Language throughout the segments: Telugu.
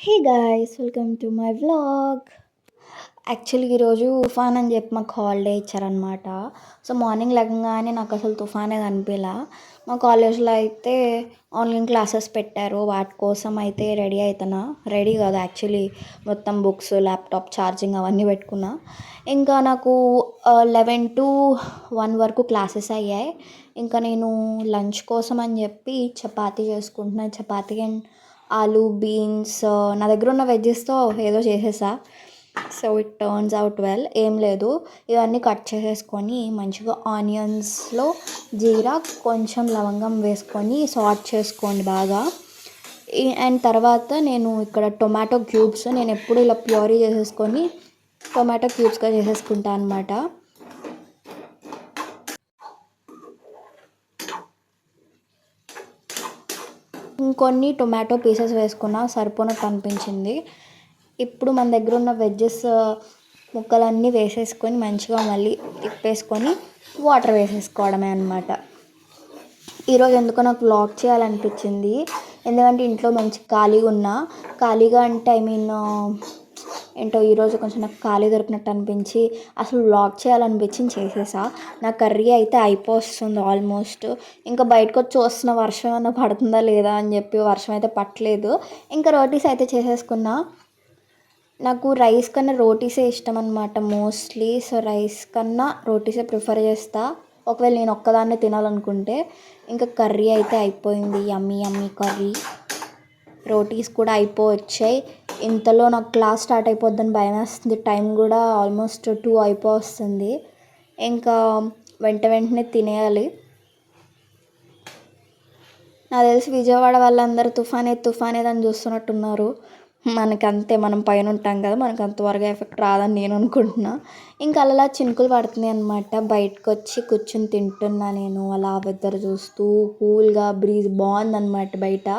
Hey guys, welcome to my vlog. Actually ఈరోజు తుఫాన్ అని చెప్పి మాకు హాలిడే ఇచ్చారనమాట. సో మార్నింగ్ లేవగానే నాకు అసలు తుఫానే కనిపించలా. మా కాలేజ్లో అయితే ఆన్లైన్ క్లాసెస్ పెట్టారు, వాటి కోసం అయితే రెడీ అవుతున్నా. రెడీ కాదు యాక్చువల్లీ, మొత్తం బుక్స్, ల్యాప్టాప్ ఛార్జింగ్ అవన్నీ పెట్టుకున్నా. ఇంకా నాకు 11 to 1 వరకు క్లాసెస్ అయ్యాయి. ఇంకా నేను లంచ్ కోసం అని చెప్పి చపాతీ చేసుకుంటున్నా. చపాతీ అండ్ ఆలు, బీన్స్, నా దగ్గర ఉన్న వెజ్జెస్తో ఏదో చేసేసా. So it turns out well. ఏం లేదు, ఇవన్నీ కట్ చేసేసుకొని మంచిగా ఆనియన్స్లో జీరా, కొంచెం లవంగం వేసుకొని సాట్ చేసుకోండి బాగా. అండ్ తర్వాత నేను ఇక్కడ టొమాటో క్యూబ్స్, నేను ఎప్పుడు ఇలా ప్యూరీ చేసేసుకొని టొమాటో క్యూబ్స్గా చేసేసుకుంటాను అనమాట. ఇంకొన్ని టొమాటో పీసెస్ వేసుకున్నా, సరిపోనట్టు అనిపించింది. ఇప్పుడు మన దగ్గర ఉన్న వెజ్జెస్ ముక్కలన్నీ వేసేసుకొని మంచిగా మళ్ళీ తిప్పేసుకొని వాటర్ వేసేసుకోవడమే అనమాట. ఈరోజు ఎందుకో నాకు వ్లాగ్ చేయాలనిపించింది, ఎందుకంటే ఇంట్లో మంచి ఖాళీగా అంటే ఏంటో ఈరోజు కొంచెం నాకు ఖాళీ దొరికినట్టు అనిపించి అసలు వ్లాగ్ చేయాలనిపించింది, చేసేసా. నా కర్రీ అయితే అయిపోతుంది ఆల్మోస్ట్. ఇంకా బయటకు వచ్చి చూస్తున్న వర్షం ఏమైనా పడుతుందా లేదా అని చెప్పి, వర్షం అయితే పట్టలేదు. ఇంకా రోటీస్ అయితే చేసేసుకున్నా. నాకు రైస్ కన్నా రోటీసే ఇష్టం అనమాట మోస్ట్లీ. సో రైస్ కన్నా రోటీసే ప్రిఫర్ చేస్తా, ఒకవేళ నేను ఒక్కదాన్నే తినాలనుకుంటే. ఇంకా కర్రీ అయితే అయిపోయింది, యమ్మీ కర్రీ. రోటీస్ కూడా అయిపోవచ్చాయి. ఇంతలో నాకు క్లాస్ స్టార్ట్ అయిపోద్దని భయం వేస్తుంది. టైం కూడా ఆల్మోస్ట్ 2 అయిపోతుంది. ఇంకా వెంటనే తినేయాలి. నాకు తెలిసి విజయవాడ వాళ్ళందరూ తుఫానేదని చూస్తున్నట్టున్నారు. మనకంతే, మనం పైన ఉంటాం కదా, మనకు అంతవరకు ఎఫెక్ట్ రాదని నేను అనుకుంటున్నా. ఇంకా అలా చినుకులు పడుతున్నాయి అనమాట. బయటకు వచ్చి కూర్చుని తింటున్నా నేను, అలా వెదర్ చూస్తూ. కూల్గా బ్రీజ్ బాగుందన్నమాట బయట.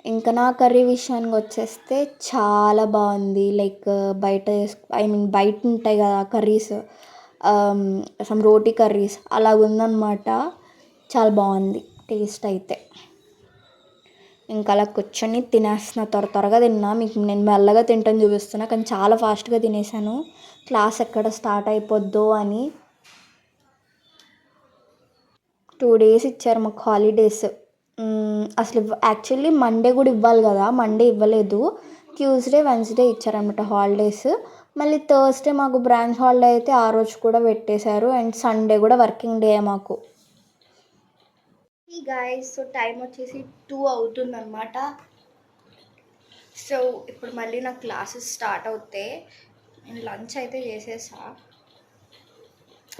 ఇంకా నా కర్రీ విషయానికి వచ్చేస్తే చాలా బాగుంది. లైక్ బయట ఉంటాయి కదా కర్రీస్, సమ్ రోటీ కర్రీస్ అలా ఉందన్నమాట. చాలా బాగుంది టేస్ట్ అయితే. ఇంకా అలా కూర్చొని తినేస్తున్నా, త్వరగా తిన్నా. మీకు నేను మెల్లగా తింటాను చూపిస్తున్నా, కానీ చాలా ఫాస్ట్గా తినేసాను, క్లాస్ ఎక్కడ స్టార్ట్ అయిపోద్దో అని. 2 days ఇచ్చారు మాకు హాలిడేస్. అసలు యాక్చువల్లీ మండే కూడా ఇవ్వాలి కదా, మండే ఇవ్వలేదు. ట్యూస్డే, వెన్స్డే ఇచ్చారనమాట హాలిడేస్. మళ్ళీ థర్స్డే మాకు బ్రాంచ్ హాలిడే అయితే ఆ రోజు కూడా పెట్టేశారు. అండ్ సండే కూడా వర్కింగ్ డే మాకు. ఈ గాయస్, సో టైం వచ్చేసి 2 అవుతుందన్నమాట. సో ఇప్పుడు మళ్ళీ నాకు క్లాసెస్ స్టార్ట్ అవుతాయి. నేను లంచ్ అయితే చేసేసా,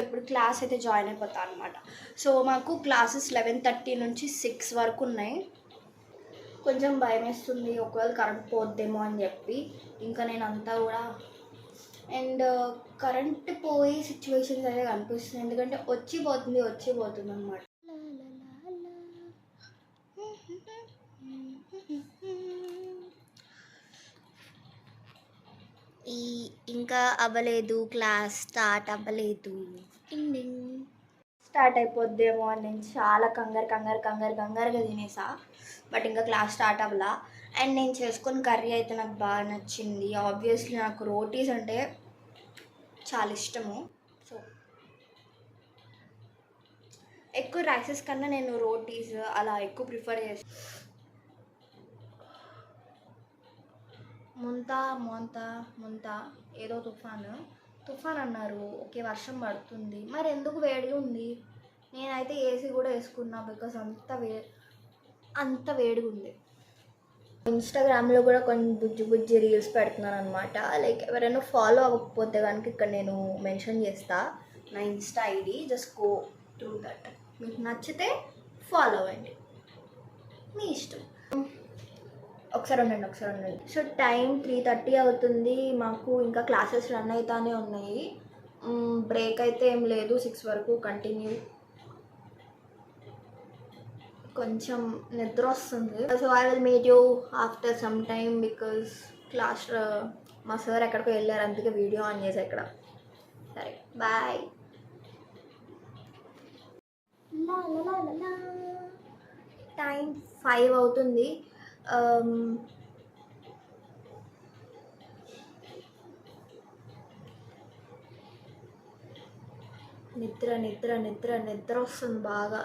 ఇప్పుడు క్లాస్ అయితే జాయిన్ అయిపోతాను అనమాట. సో మాకు క్లాసెస్ 11:30 నుంచి 6 వరకు ఉన్నాయి. కొంచెం భయం వేస్తుంది, ఒకవేళ కరెంట్ పోద్దేమో అని చెప్పి. ఇంకా నేను అంతా కూడా అండ్ కరెంట్ పోయే సిచ్యువేషన్స్ అయితే కనిపిస్తుంది, ఎందుకంటే వచ్చిపోతుంది అనమాట. ఇంకా అవ్వలేదు, క్లాస్ స్టార్ట్ అవ్వలేదు. స్టార్ట్ అయిపోద్దేమో అని నేను చాలా కంగారుగా తినేసా. బట్ ఇంకా క్లాస్ స్టార్ట్ అవ్వలా. అండ్ నేను చేసుకున్న కర్రీ అయితే నాకు బాగా నచ్చింది. ఆబ్వియస్లీ నాకు రోటీస్ అంటే చాలా ఇష్టము. సో ఎక్కువ రైసెస్ కన్నా నేను రోటీస్ అలా ఎక్కువ ప్రిఫర్ చేస్తాను. ముంతా ఏదో తుఫాన్ అన్నారు. ఓకే, వర్షం పడుతుంది, మరి ఎందుకు వేడిగా ఉంది? నేనైతే ఏసీ కూడా వేసుకున్నా, బికాస్ అంత వేడిగా ఉంది. ఇన్స్టాగ్రామ్లో కూడా కొన్ని బుజ్జి రీల్స్ పెడుతున్నాను అనమాట. లైక్ ఎవరైనా ఫాలో అవ్వకపోతే కనుక ఇక్కడ నేను మెన్షన్ చేస్తా నా Insta ID, just go through that. మీకు నచ్చితే ఫాలో అవ్వండి, మీ ఇష్టం. ఒకసారి ఉండండి. సో టైం 3:30 అవుతుంది. మాకు ఇంకా క్లాసెస్ రన్ అవుతానే ఉన్నాయి. బ్రేక్ అయితే ఏం లేదు, 6 వరకు కంటిన్యూ. కొంచెం నిద్ర వస్తుంది. So I will meet you after some time, because class మా సార్ ఎక్కడికో వెళ్ళారు, అందుకే వీడియో ఆన్ చేసా ఇక్కడ. సరే, బాయ్. టైం 5 అవుతుంది. నిద్ర నిద్ర నిద్ర నిద్ర వస్తుంది బాగా.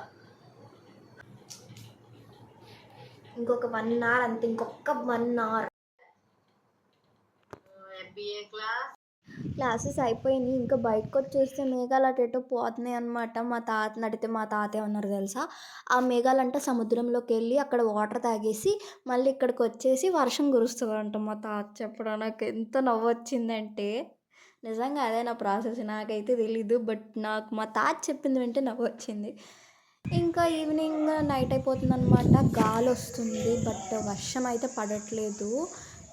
ఇంకొక 1 అవర్ అంతే, ఇంకొక 1 అవర్ క్లాసెస్ అయిపోయినాయి. ఇంకా బయటకు వచ్చేస్తే మేఘాలు అటేటో పోతున్నాయి అనమాట. మా తాతని అడిగితే మా తాతయ్య ఉన్నారు తెలుసా, ఆ మేఘాలంట సముద్రంలోకి వెళ్ళి అక్కడ వాటర్ తాగేసి మళ్ళీ ఇక్కడికి వచ్చేసి వర్షం కురుస్తుందంట. మా తాత చెప్పడం నాకు ఎంత నవ్వు వచ్చిందంటే, నిజంగా అదే నా ప్రాసెస్, నాకైతే తెలీదు. బట్ నాకు మా తాత చెప్పింది వింటే నవ్వు వచ్చింది. ఇంకా ఈవినింగ్ నైట్ అయిపోతుంది అనమాట, గాలి వస్తుంది బట్ వర్షం అయితే పడట్లేదు.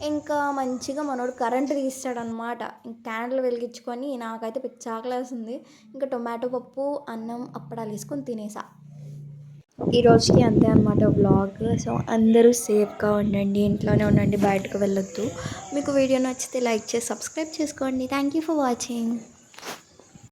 ఇంకా మంచిగా మనోడు కరెంట్ తీస్తాడనమాట. క్యాండిల్ వెలిగించుకొని నాకైతే పిచ్చి ఆకలేస్తుంది. ఇంకా టొమాటో పప్పు అన్నం అప్పడాలు వేసుకొని తినేసా. ఈ రోజుకి అంతే అనమాట వ్లాగ్. సో అందరూ సేఫ్గా ఉండండి, ఇంట్లోనే ఉండండి, బయటకు వెళ్ళొద్దు. మీకు వీడియో నచ్చితే లైక్ చేసి సబ్స్క్రైబ్ చేసుకోండి. Thank you for watching.